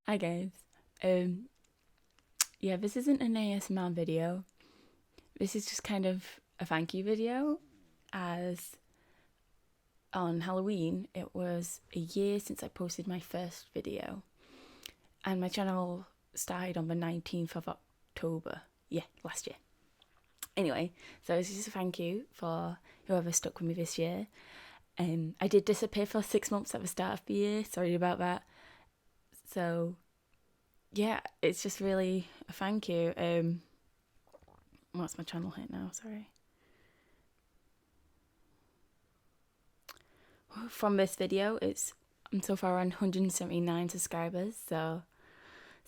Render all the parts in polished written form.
Hi guys. Yeah, this isn't an ASMR video. This is just kind of a thank you video, as on Halloween it was a year since I posted my first video, and my channel started on the 19th of October. Yeah, last year. Anyway, so this is a thank you for whoever stuck with me this year. I did disappear for 6 months at the start of the year. Sorry about that. So yeah, it's just really a thank you. What's my channel hit now? Sorry. From this video, I'm so far on 179 subscribers, so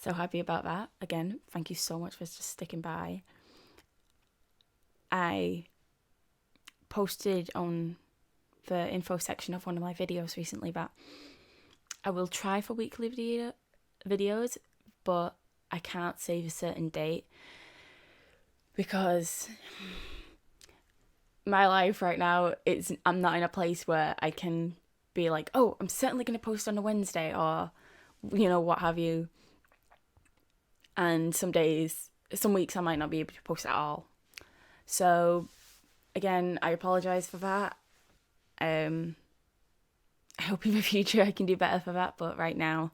happy about that. Again, thank you so much for just sticking by. I posted on the info section of one of my videos recently that I will try for weekly videos, but I can't save a certain date because my life right now, I'm not in a place where I can be like, oh, I'm certainly going to post on a Wednesday, or what have you. And some weeks I might not be able to post at all. So again, I apologize for that. I hope in the future I can do better for that, but right now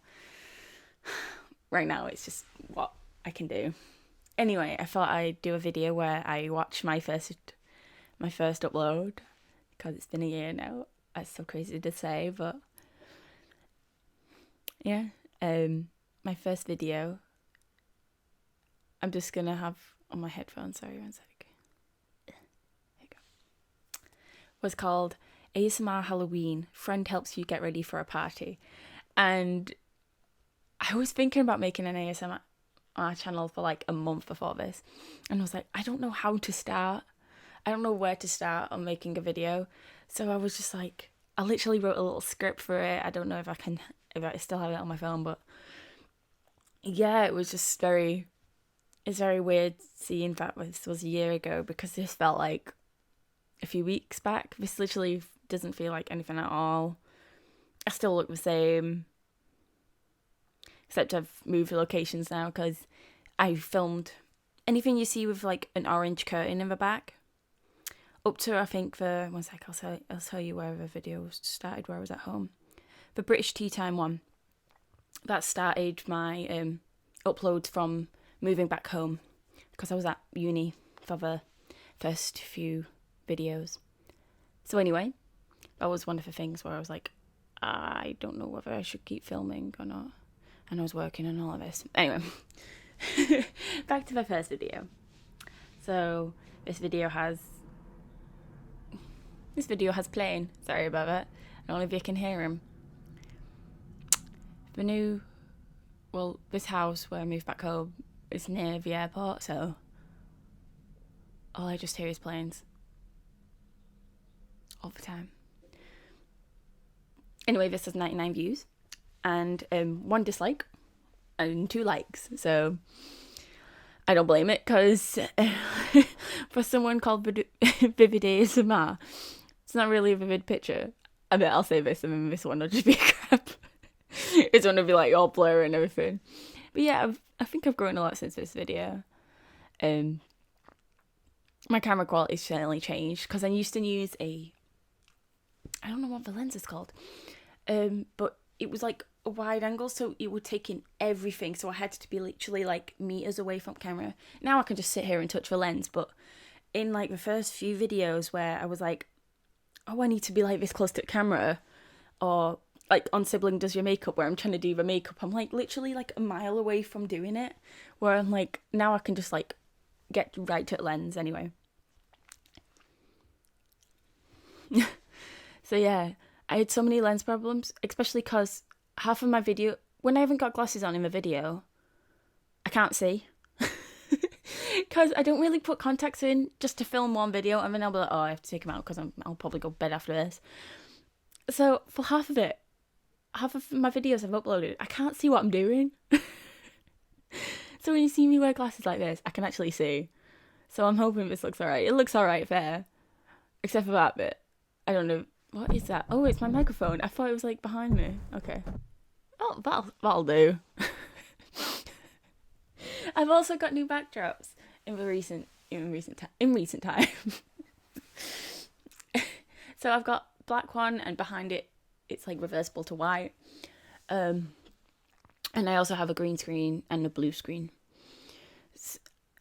it's just what I can do. Anyway, I thought I'd do a video where I watch my first upload, because it's been a year now. That's so crazy to say, but yeah, my first video, I'm just gonna have on my headphones, sorry, one sec. Here you go. Was called ASMR Halloween, Friend Helps You Get Ready for a Party. And I was thinking about making an ASMR channel for like a month before this, and I was like, I don't know how to start. I don't know where to start on making a video. So I was just like, I literally wrote a little script for it. I don't know if I still have it on my phone, but yeah, it's very weird seeing that this was a year ago, because this felt like a few weeks back. This literally doesn't feel like anything at all. I still look the same, except I've moved locations now, because I filmed anything you see with like an orange curtain in the back, up to I think one sec, I'll tell you where the video started, where I was at home. The British Tea Time one, that started my uploads from moving back home, because I was at uni for the first few videos. So anyway, that was one of the things where I was like, I don't know whether I should keep filming or not, and I was working on all of this. Anyway, back to my first video. So this video has playing. Sorry about that. I don't know if you can hear him. This house where I moved back home is near the airport, so all I just hear is planes all the time. Anyway, this has 99 views and 1 dislike and 2 likes, so I don't blame it, because for someone called Vivid ASMR, it's not really a vivid picture. I bet I'll say this, and then this one will just be crap. It's going to be like all blurry and everything. But yeah, I think I've grown a lot since this video. My camera quality's certainly changed, because I used to use I don't know what the lens is called, but it was like a wide angle, so it would take in everything, so I had to be literally like meters away from camera. Now I can just sit here and touch the lens, but in like the first few videos where I was like, oh, I need to be like this close to the camera, or like on Sibling Does Your Makeup, where I'm trying to do the makeup, I'm like literally like a mile away from doing it, where I'm like, now I can just like get right to the lens anyway. So yeah, I had so many lens problems, especially because half of my video, when I haven't got glasses on in the video, I can't see. Because I don't really put contacts in just to film one video, and then I'll be like, oh, I have to take them out because I'll probably go to bed after this. So for half of my videos I've uploaded, I can't see what I'm doing. So when you see me wear glasses like this, I can actually see. So I'm hoping this looks alright. It looks alright there, except for that bit. I don't know. What is that? Oh, it's my microphone. I thought it was like behind me. Okay. Oh, that'll do. I've also got new backdrops in recent time. So I've got black one, and behind it, it's like reversible to white. And I also have a green screen and a blue screen.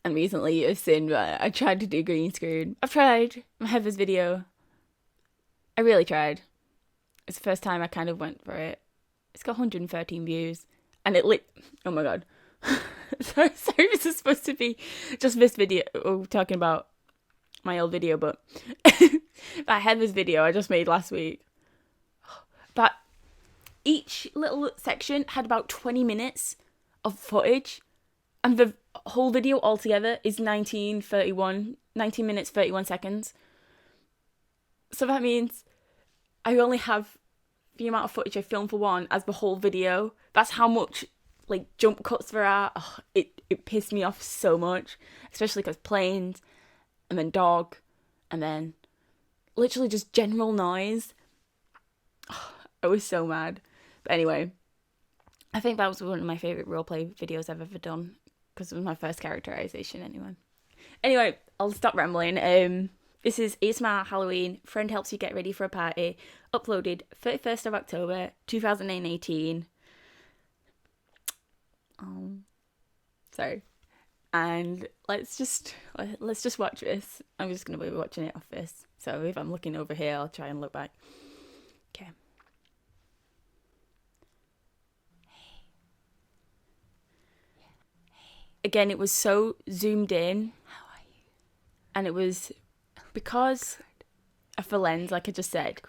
And recently you've seen I tried to do green screen. I've tried my Heather's video. I really tried. It's the first time I kind of went for it. It's got 113 views. And oh my god. sorry, this is supposed to be just this video. Talking about my old video, but that Heather's video I just made last week. But each little section had about 20 minutes of footage. And the whole video altogether is 19 minutes, 31 seconds. So that means I only have the amount of footage I filmed for one as the whole video. That's how much like jump cuts there are. Oh, it pissed me off so much. Especially because planes, and then dog, and then literally just general noise. Oh, I was so mad. But anyway, I think that was one of my favourite roleplay videos I've ever done. Because it was my first characterization anyway, I'll stop rambling. This is ASMR Halloween. Friend helps you get ready for a party. Uploaded 31st of October 2018. Sorry. And let's just watch this. I'm just gonna be watching it off this. So if I'm looking over here, I'll try and look back. Okay. Again, it was so zoomed in. How are you? And it was because of the lens, like I just said.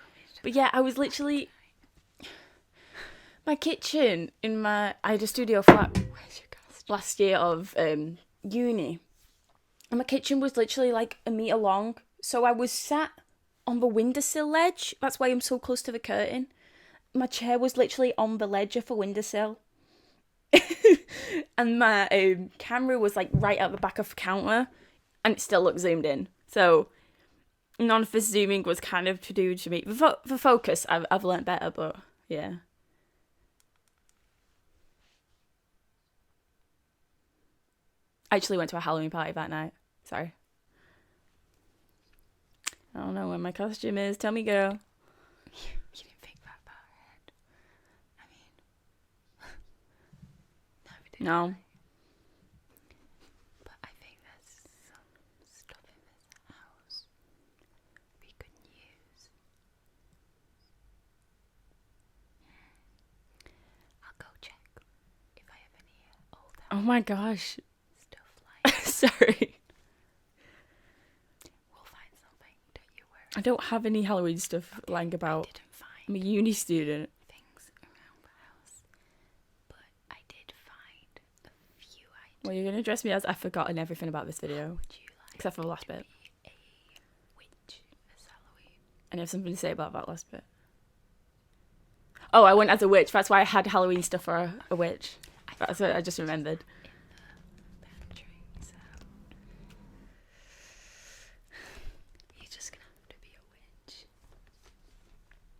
But yeah, I was literally... My kitchen I had a studio flat last year of uni. And my kitchen was literally like a metre long. So I was sat on the windowsill ledge. That's why I'm so close to the curtain. My chair was literally on the ledge of the windowsill. And my camera was like right at the back of the counter, and it still looked zoomed in. So none of this zooming was kind of to do to me. The focus I've learnt better, but yeah. I actually went to a Halloween party that night. Sorry. I don't know where my costume is. Tell me, girl. You didn't think that far ahead. I mean, no. But I think there's some stuff in this house we could use. I'll go check if I have any old house Oh my gosh. stuff like. Sorry. We'll find something. Don't you worry. I don't have any Halloween stuff lying about. I didn't find I'm a uni student. things around the house, but I did find a few items. Well, you're going to dress me as I've forgotten everything about this video. Would you like Except for the last bit. to be a witch this Halloween? And I have something to say about that last bit. Oh, I went as a witch. That's why I had Halloween stuff for a witch. That's what I just remembered. In the pantry, so you're just gonna have to be a witch.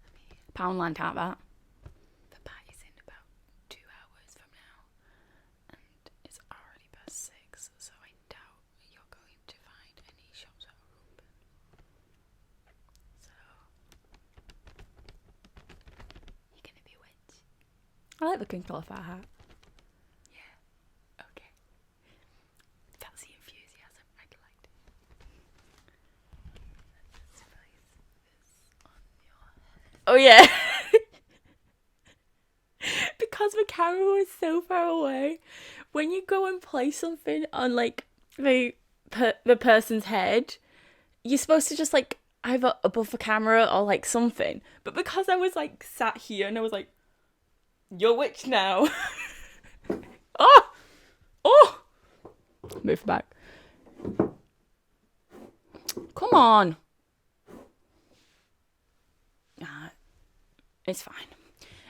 I mean, Poundland can't that. the party's in about 2 hours from now, and it's already past 6, so I doubt you're going to find any shops that are open. So you're gonna be a witch? I like the crinkle of that hat. Yeah. Okay. That's the enthusiasm. I liked it. Let's just place this on your head. Oh, yeah. Because the camera was so far away, when you go and place something on, like, the person's head, you're supposed to just, like, either above the camera or, like, something. But because I was, like, sat here and I was like, you're a witch now. Oh! Oh! Move back. Come on. Nah, it's fine.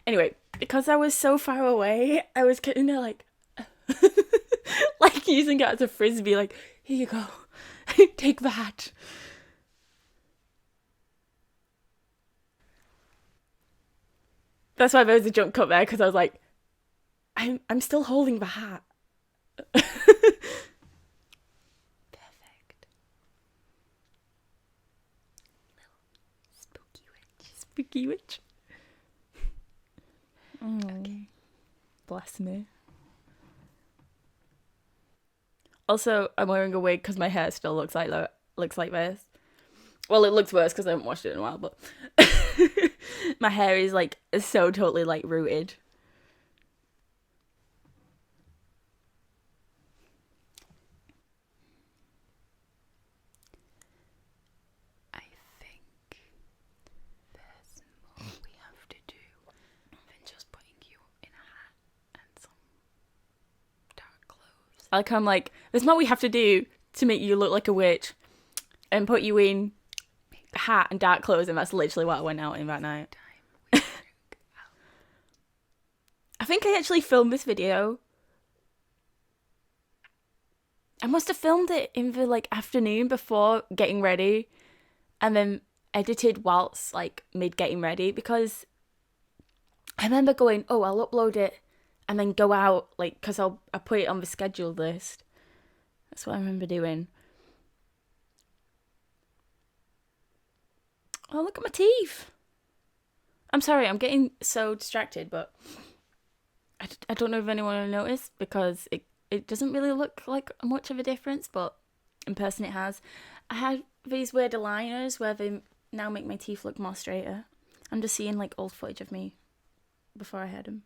Anyway, because I was so far away, I was kind of like, like using it as a frisbee, like, here you go, take that. That's why there was a jump cut there, because I was like, I'm still holding the hat. spooky witch. Oh, okay. Bless me. Also, I'm wearing a wig because my hair still looks like this. Well, it looks worse because I haven't washed it in a while, but my hair is like so totally like rooted. I think there's more we have to do than just putting you in a hat and some dark clothes. I'm like, there's more we have to do to make you look like a witch and put you in a hat and dark clothes, and that's literally what I went out in that night. I think I actually filmed this video. I must have filmed it in the like afternoon before getting ready, and then edited whilst like mid getting ready, because I remember going, oh, I'll upload it and then go out, like, because I put it on the scheduled list. That's what I remember doing. Oh, look at my teeth. I'm sorry, I'm getting so distracted, but I don't know if anyone will notice, because it doesn't really look like much of a difference, but in person it has. I had these weird aligners where they now make my teeth look more straighter. I'm just seeing like old footage of me before I had them.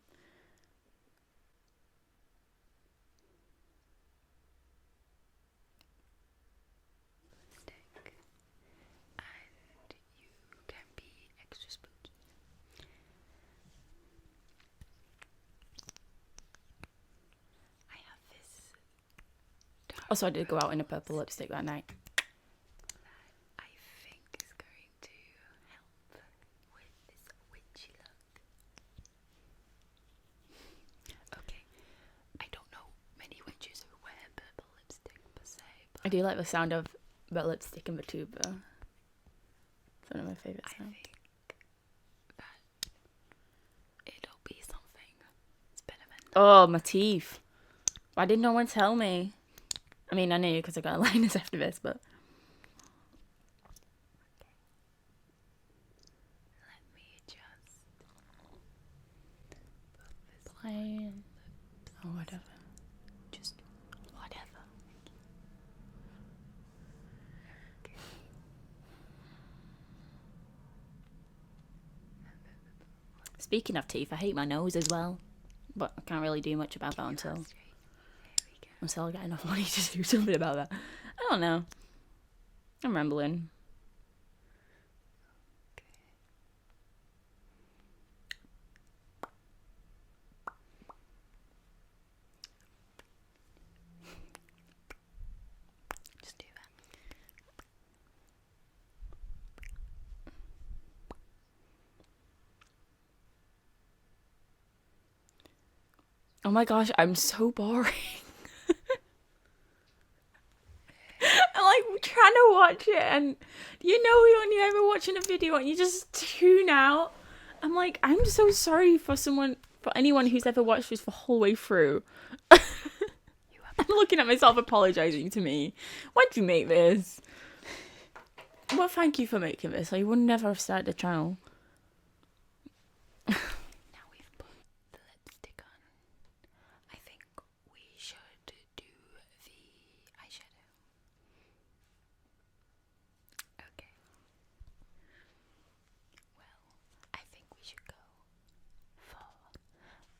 And you can be extra spooky. I have this. Also, I did go out in a purple lipstick that night. I think is going to help with this witchy look. Okay, I don't know many witches who wear purple lipstick per se, but I do like the sound of the lipstick in the tube though. It's one of my favourite sounds. I think that it'll be something. It's better than Oh, my teeth. Why did no one tell me? I mean, I knew because I got aligners after this, but... Let me just Plain. Oh, whatever. just Whatever. okay. Speaking of teeth, I hate my nose as well. But I can't really do much about that until I get enough money to do something about that. I don't know. I'm rambling. Just do that. Oh my gosh, I'm so boring. I'm like trying to watch it, and you know when you're ever watching a video and you just tune out. I'm like, I'm so sorry for anyone who's ever watched this the whole way through. I'm looking at myself apologizing to me. Why'd you make this? Well, thank you for making this. I would never have started the channel. Now we've put the lipstick on. I think we should do the eyeshadow. Okay. Well, I think we should go for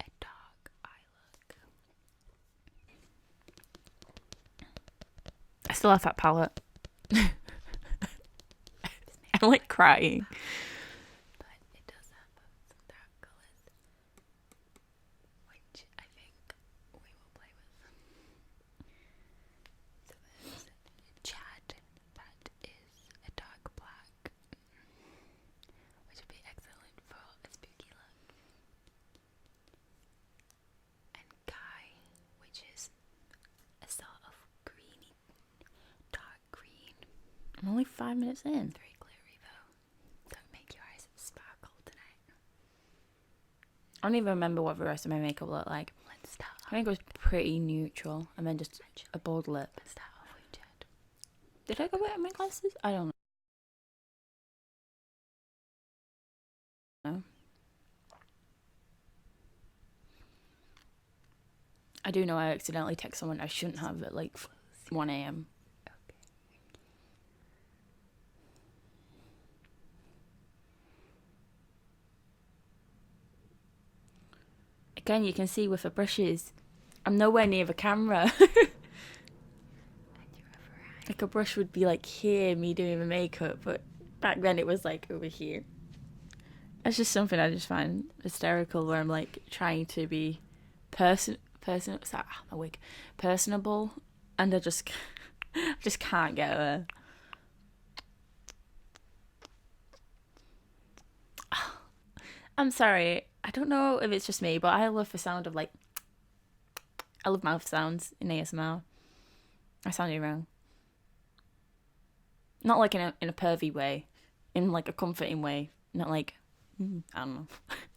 a dark eye look. I still have that palette. I'm like crying. But it does have some dark colours, which I think we will play with. So there's Chad, that is a dark black, which would be excellent for a spooky look. And Kai, which is a sort of greeny, dark green. I'm only 5 minutes in. Very glary though. Don't make your eyes sparkle tonight. I don't even remember what the rest of my makeup looked like. Let's start I think it was pretty neutral, and then just a bold lip. Let's start off with Chad. Did I go wear my glasses? I don't know. I do know I accidentally text someone I shouldn't have at like 1 a.m. Okay. Again, you can see with the brushes, I'm nowhere near the camera. And you're right. Like a brush would be like here, me doing the makeup, but back then it was like over here. That's just something I just find hysterical, where I'm like trying to be personable, and I just can't get there. I'm sorry. I don't know if it's just me, but I love the sound of like, I love mouth sounds in ASMR. I sounded wrong. Not like in a pervy way, in like a comforting way. Not like, I don't know.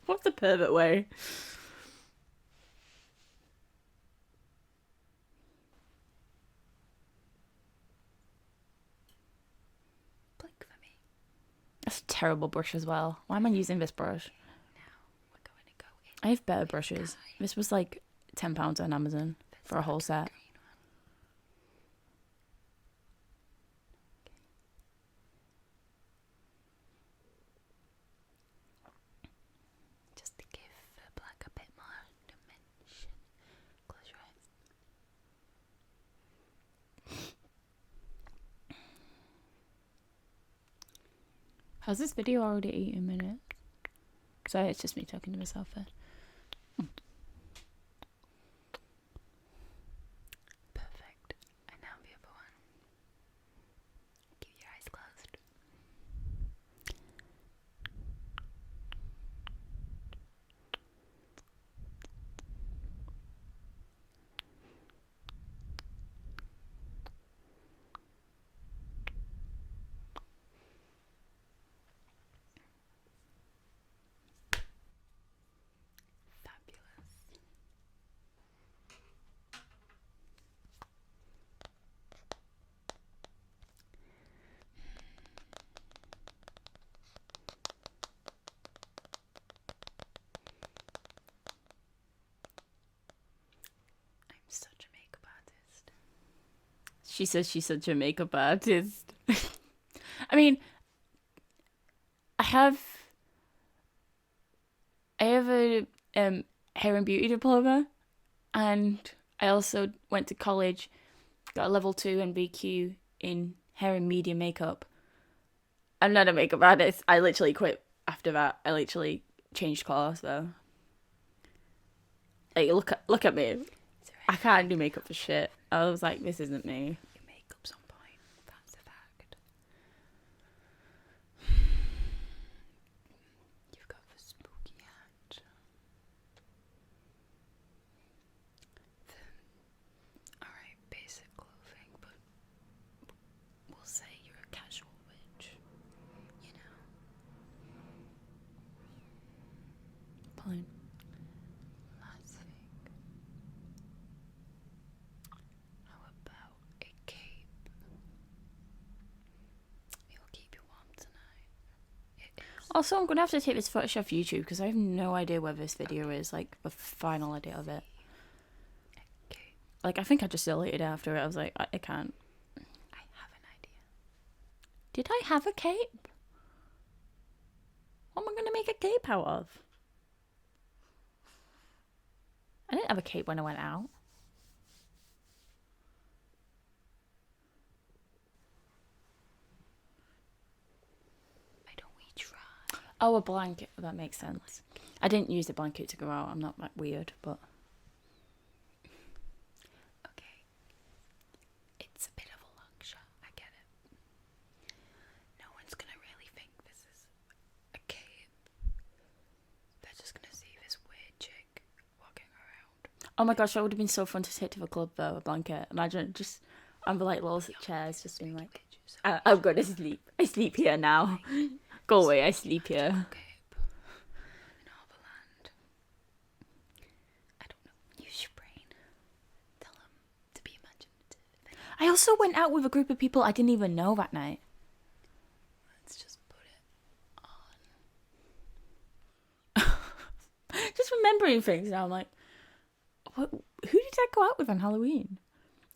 What's the pervert way? Blink for me. That's a terrible brush as well. Why am I using this brush? Now we're going to go in. I have better brushes. This was like £10 on Amazon for a whole set. Just to give the black a bit more dimension. Close your eyes. Has this video already 18 minutes? Sorry, it's just me talking to myself there. Perfect. And now the other one. Keep your eyes closed. Fabulous. I'm such a makeup artist. She says she's such a makeup artist. I mean, I have a hair and beauty diploma, and I also went to college, got a level 2 NVQ in hair and media makeup. I'm not a makeup artist. I literally quit after that. I literally changed course though. Like look at me. I can't do makeup for shit. I was like, this isn't me. Your makeup's on point. That's a fact. You've got the spooky hat. Alright, basic clothing, but we'll say you're a casual witch. You know? Fine. Last thing. How about a cape? It'll keep you warm tonight. It is. Also, I'm gonna have to take this footage off YouTube because I have no idea where this video is. Like the final idea of it. Okay, Like I think I just deleted it after it. I was like, I can't. I have an idea. Did I have a cape? What am I gonna make a cape out of? I didn't have a cape when I went out. Why don't we try? Oh, a blanket. That makes sense. I didn't use a blanket to go out. I'm not that weird, but Okay. It's a bit of a long shot, I get it. No one's gonna really think this is a cape. They're just gonna see this weird chick walking around. oh my gosh, that would have been so fun to take to the club though. A blanket. Imagine just on the like little chairs, just being like, I'm going to sleep. I sleep here now. Go away. I sleep here. Cape in all the land. I don't know. Use your brain. Tell them to be imaginative. I also went out with a group of people I didn't even know that night. Let's just put it on. Just remembering things now. I'm like, Who did I go out with on Halloween?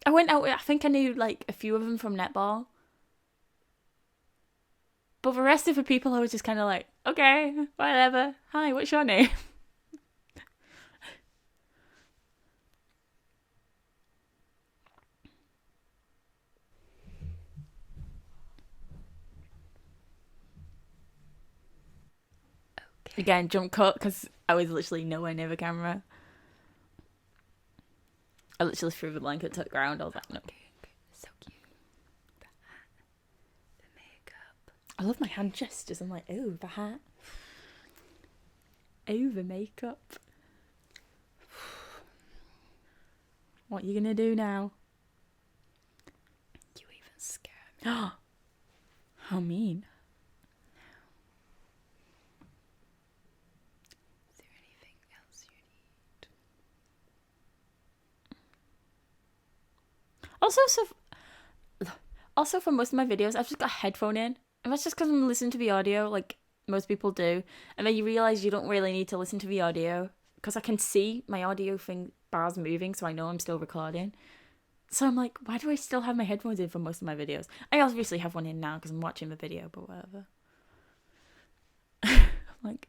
I went out with, I think I knew like a few of them from netball. But the rest of the people I was just kind of like, okay, whatever. Hi, what's your name? Okay. Again, jump cut because I was literally nowhere near the camera. I literally threw the blanket to the ground. I was like, no. Okay. So cute. The hat. The makeup. I love my hand gestures. I'm like, oh, the hat. Oh, the makeup. What are you going to do now? You even scare me. How mean. Is there anything else you need? Also for most of my videos, I've just got a headphone in. And that's just because I'm listening to the audio, like most people do. And then you realise you don't really need to listen to the audio. Because I can see my audio thing bars moving, so I know I'm still recording. So I'm like, why do I still have my headphones in for most of my videos? I obviously have one in now because I'm watching the video, but whatever. Like...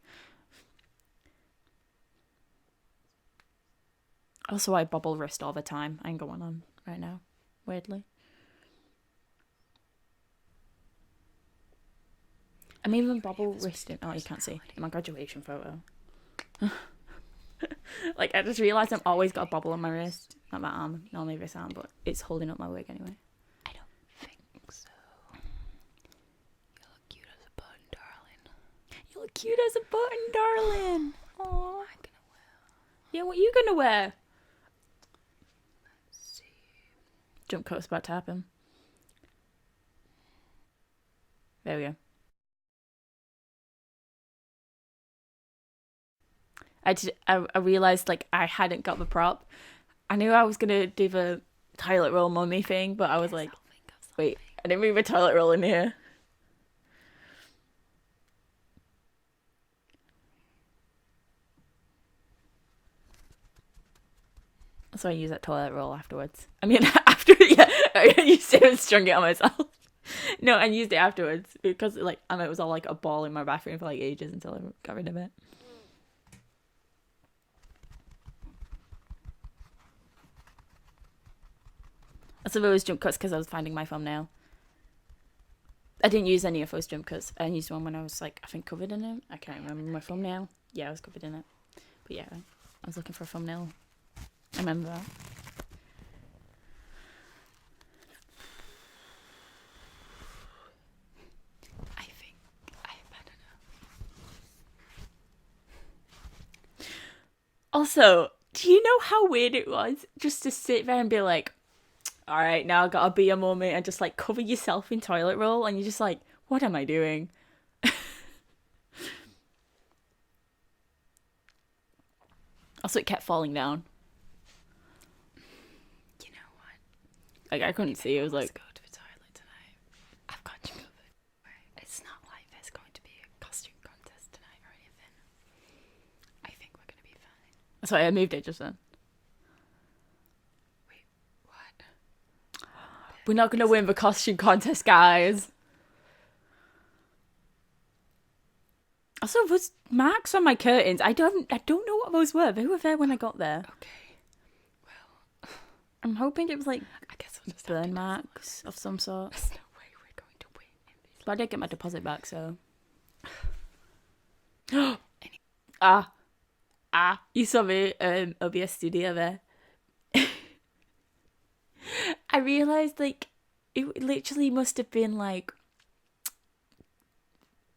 Also, I bobble wrist all the time. I ain't going on right now, weirdly. I'm even bobble wristing. Oh, you can't see. In my graduation photo. Like, I just realised I've always got a bobble on my wrist. Not my arm, normally this arm, but it's holding up my wig anyway. I don't think so. You look cute as a button, darling. You look cute as a button, darling. What Aww. am I gonna wear? Yeah, what are you gonna wear? Let's see. Jump cut's about to happen. There we go. I realised, like, I hadn't got the prop. I knew I was going to do the toilet roll mummy thing, but I was like, wait, I didn't move a toilet roll in here. So I use that toilet roll afterwards. I mean, after, yeah, you said I strung it on myself. No, I used it afterwards because, like, I know it was all like a ball in my bathroom for like ages until I got rid of it. So those jump cuts because I was finding my thumbnail. I didn't use any of those jump cuts. I used one when I was like, I think covered in it. I can't remember my thumbnail. Yeah, I was covered in it. But yeah, I was looking for a thumbnail. I remember that. I think I've had enough. Also, do you know how weird it was just to sit there and be like, all right, now I gotta be a moment and just like cover yourself in toilet roll, and you're just like, what am I doing? Also, it kept falling down. You know what? Like, I couldn't see. It was Let's like, go to the toilet tonight. I've got you covered. It's not like there's going to be a costume contest tonight or anything. I think we're gonna be fine. sorry, I moved it just then. Wait, what? We're not gonna win the costume contest, guys. Also, those marks on my curtains, I don't know what those were. They were there when I got there. Okay. Well, I'm hoping it was like I guess I'll just have to burn do marks of some sort. There's no way we're going to win in these. But I did get my deposit back, so. You saw me OBS studio there. I realised, like, it literally must have been like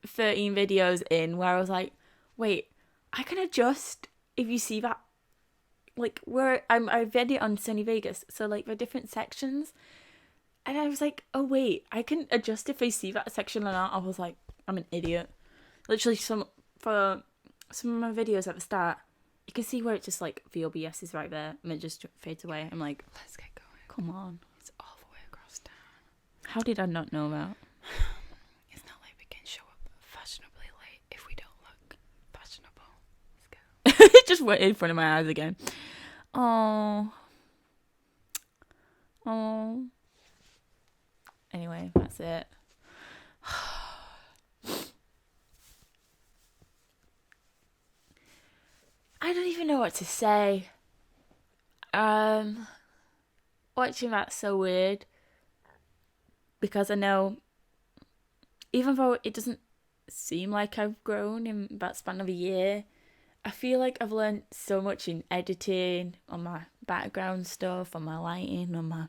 13 videos in where I was like, wait, I can adjust if you see that, like, where I've read it on Sony Vegas, so like the different sections, and I was like, oh wait, I can adjust if I see that section or not. I was like, I'm an idiot. Literally, for some of my videos at the start, you can see where it just like the OBS is right there and it just fades away. I'm like, Let's get going. come on, It's all the way across town. how did I not know that? It's not like we can show up fashionably late if we don't look fashionable. Let's go. It just went in front of my eyes again. Oh. Oh. Anyway, that's it. I don't even know what to say. Watching that's so weird because I know, even though it doesn't seem like I've grown in that span of a year, I feel like I've learned so much in editing, on my background stuff, on my lighting, on my,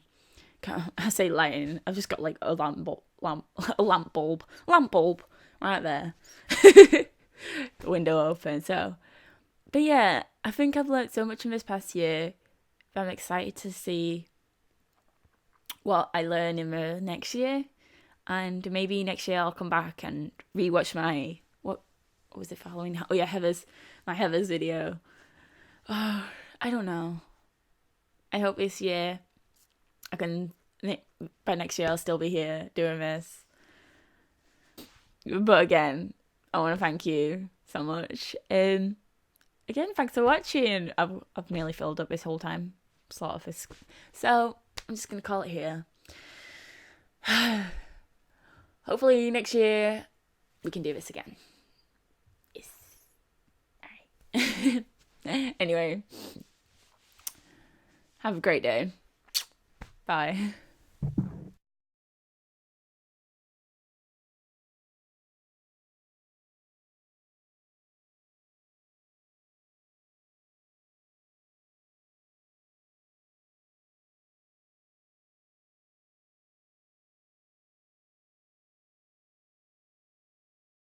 I say lighting, I've just got like a lamp bulb right there, window open. So, but yeah, I think I've learned so much in this past year. I'm excited to see what I learn in the next year, and maybe next year I'll come back and rewatch my what was it following? Oh yeah, my Heather's video. Oh, I don't know. I hope this year I can. By next year I'll still be here doing this. But again, I want to thank you so much. Again, thanks for watching. I've nearly filled up this whole time slot of this, so I'm just gonna call it here. Hopefully next year we can do this again. Yes. Alright. Anyway, have a great day. Bye.